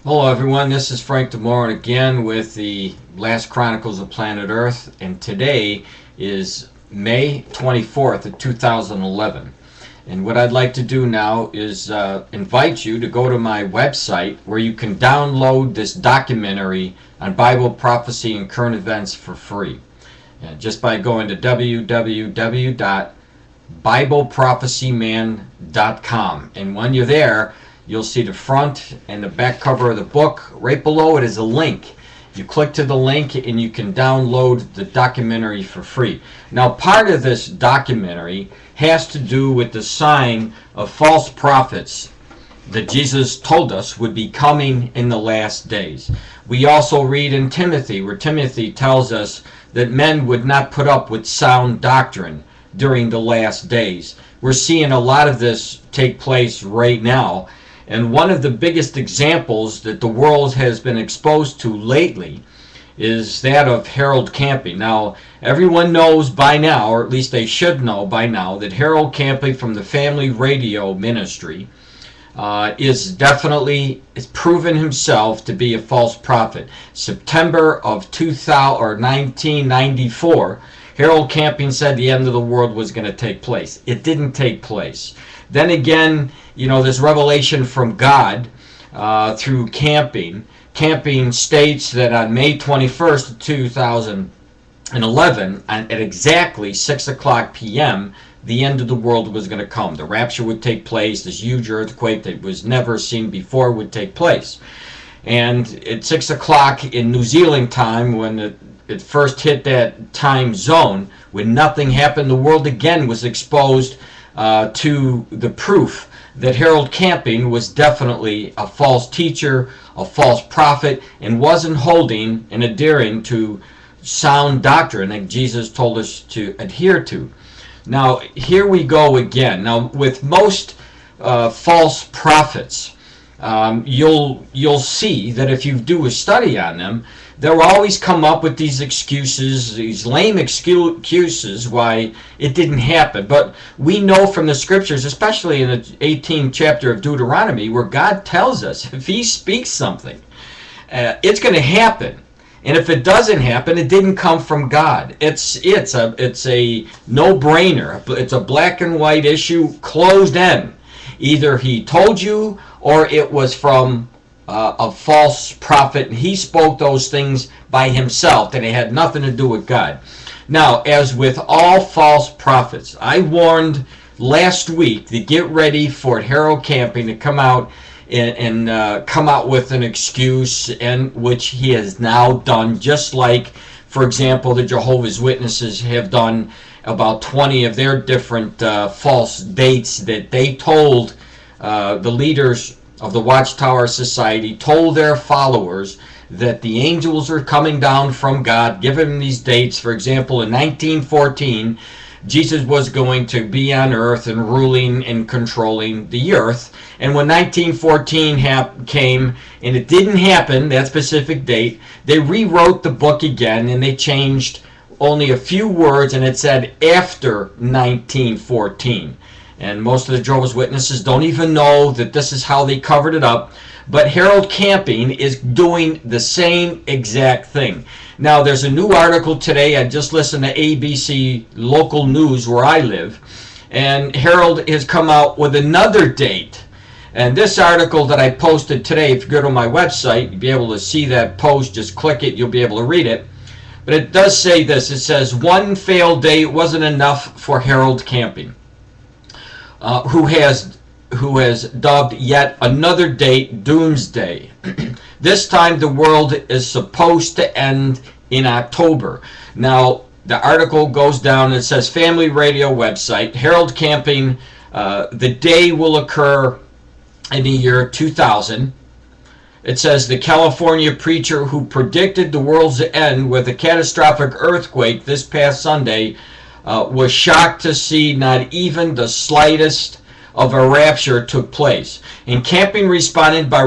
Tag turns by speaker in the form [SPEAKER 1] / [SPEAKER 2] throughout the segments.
[SPEAKER 1] Hello everyone, this is Frank DiMora again with the last Chronicles of Planet Earth, and today is May 24th of 2011. And what I'd like to do now is invite you to go to my website where you can download this documentary on Bible prophecy and current events for free. Just by going to www.bibleprophecyman.com, and when you're there, you'll see the front and the back cover of the book. Right below it is a link. You click to the link and you can download the documentary for free. Now, part of this documentary has to do with the sign of false prophets that Jesus told us would be coming in the last days. We also read in Timothy, where Timothy tells us that men would not put up with sound doctrine during the last days. We're seeing a lot of this take place right now. And one of the biggest examples that the world has been exposed to lately is that of Harlod Camping. Now, everyone knows by now, or at least they should know by now, that Harlod Camping from the Family Radio Ministry is proven himself to be a false prophet. September of 1994, Harlod Camping said the end of the world was going to take place. It didn't take place. Then again, this revelation from God through Camping. Camping states that on May 21st, 2011, at exactly 6 o'clock p.m., the end of the world was going to come. The rapture would take place. This huge earthquake that was never seen before would take place. And at 6 o'clock in New Zealand time, when it first hit that time zone, when nothing happened, the world again was exposed to the proof that Harlod Camping was definitely a false teacher, a false prophet, and wasn't holding and adhering to sound doctrine that Jesus told us to adhere to. Now, here we go again. Now, with most false prophets, you'll see that if you do a study on them, they'll always come up with these excuses, these lame excuses why it didn't happen. But we know from the scriptures, especially in the 18th chapter of Deuteronomy, where God tells us if he speaks something, it's going to happen. And if it doesn't happen, it didn't come from God. It's a no-brainer. It's a black and white issue, closed end. Either he told you or it was from a false prophet, and he spoke those things by himself, and it had nothing to do with God. Now, as with all false prophets, I warned last week to get ready for Harlod Camping to come out and come out with an excuse, and which he has now done, just like, for example, the Jehovah's Witnesses have done about 20 of their different false dates that they told the leaders of the Watchtower Society, told their followers that the angels are coming down from God, giving them these dates. For example, in 1914, Jesus was going to be on earth and ruling and controlling the earth. And when 1914 came and it didn't happen, that specific date, they rewrote the book again and they changed only a few words, and it said after 1914. And most of the Jehovah's Witnesses don't even know that this is how they covered it up. But Harlod Camping is doing the same exact thing. Now, there's a new article today. I just listened to ABC local news where I live. And Harlod has come out with another date. And this article that I posted today, if you go to my website, you'll be able to see that post. Just click it. You'll be able to read it. But it does say this. It says, one failed date wasn't enough for Harlod Camping. Who has dubbed yet another date Doomsday. This time the world is supposed to end in October. Now, the article goes down and says, Family Radio website, Harlod Camping, the day will occur in the year 2000. It says the California preacher who predicted the world's end with a catastrophic earthquake this past Sunday was shocked to see not even the slightest of a rapture took place. And Camping responded by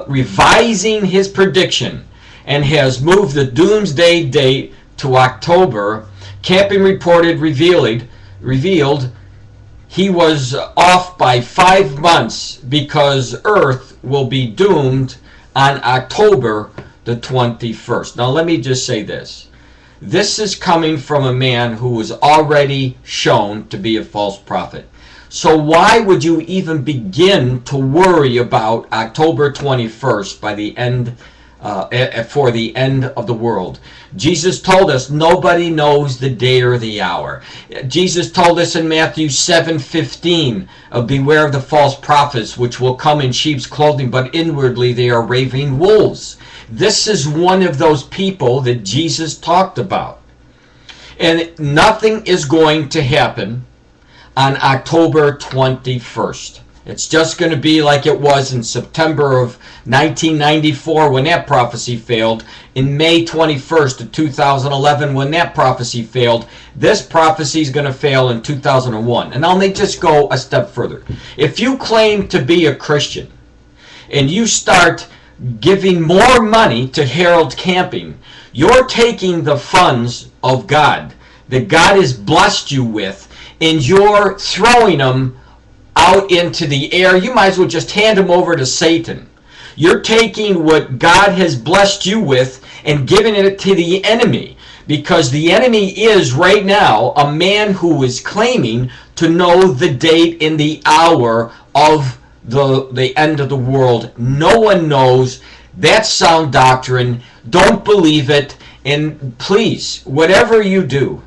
[SPEAKER 1] revising his prediction and has moved the doomsday date to October. Camping revealed he was off by 5 months because Earth will be doomed on October the 21st. Now let me just say this. This is coming from a man who was already shown to be a false prophet. So why would you even begin to worry about October 21st by the end, for the end of the world? Jesus told us nobody knows the day or the hour. Jesus told us in Matthew 7:15, beware of the false prophets which will come in sheep's clothing, but inwardly they are ravening wolves. This is one of those people that Jesus talked about. And nothing is going to happen on October 21st. It's just going to be like it was in September of 1994 when that prophecy failed, in May 21st of 2011 when that prophecy failed. This prophecy is going to fail in 2001. And now let me just go a step further. If you claim to be a Christian and you start giving more money to Harlod Camping, you're taking the funds of God that God has blessed you with, and you're throwing them out into the air. You might as well just hand them over to Satan. You're taking what God has blessed you with and giving it to the enemy, because the enemy is right now a man who is claiming to know the date and the hour of the end of the world. No one knows. That's sound doctrine. Don't believe it. And please, whatever you do,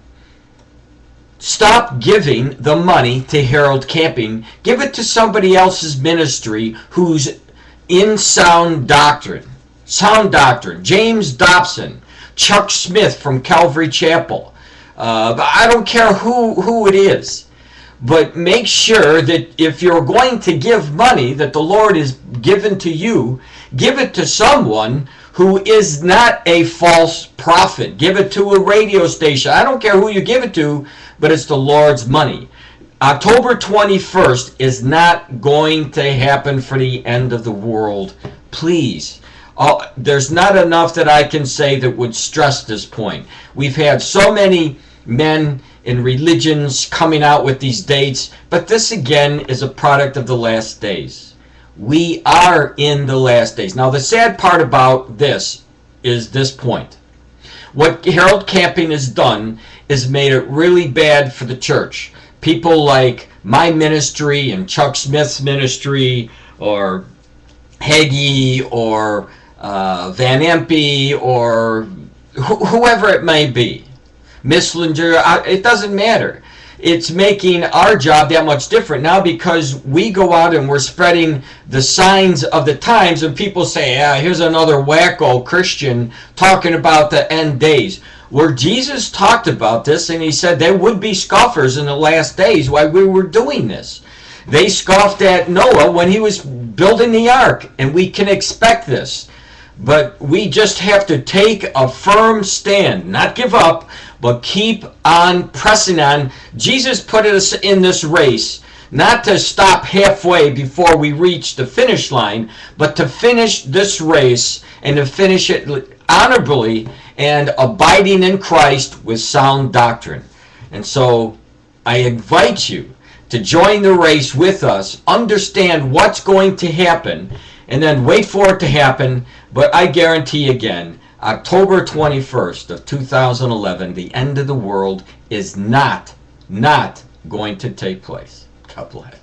[SPEAKER 1] stop giving the money to Harlod Camping. Give it to somebody else's ministry who's in sound doctrine. Sound doctrine. James Dobson, Chuck Smith from Calvary Chapel. I don't care who it is. But make sure that if you're going to give money that the Lord has given to you, give it to someone who is not a false prophet. Give it to a radio station. I don't care who you give it to, but it's the Lord's money. October 21st is not going to happen for the end of the world. Please. There's not enough that I can say that would stress this point. We've had so many men in religions coming out with these dates, but this again is a product of the last days. We are in the last days. Now the sad part about this is this point. What Harlod Camping has done is made it really bad for the church. People like my ministry and Chuck Smith's ministry, or Hagee, or Van Impe, or whoever it may be, Misslinger, it doesn't matter. It's making our job that much different now, because we go out and we're spreading the signs of the times, and people say, here's another wacko Christian talking about the end days. Where Jesus talked about this, and he said there would be scoffers in the last days while we were doing this. They scoffed at Noah when he was building the ark, and we can expect this. But we just have to take a firm stand, not give up, but keep on pressing on. Jesus put us in this race not to stop halfway before we reach the finish line, but to finish this race and to finish it honorably and abiding in Christ with sound doctrine. And so I invite you to join the race with us, understand what's going to happen, and then wait for it to happen. But I guarantee again, October 21st of 2011, the end of the world is not going to take place. God bless.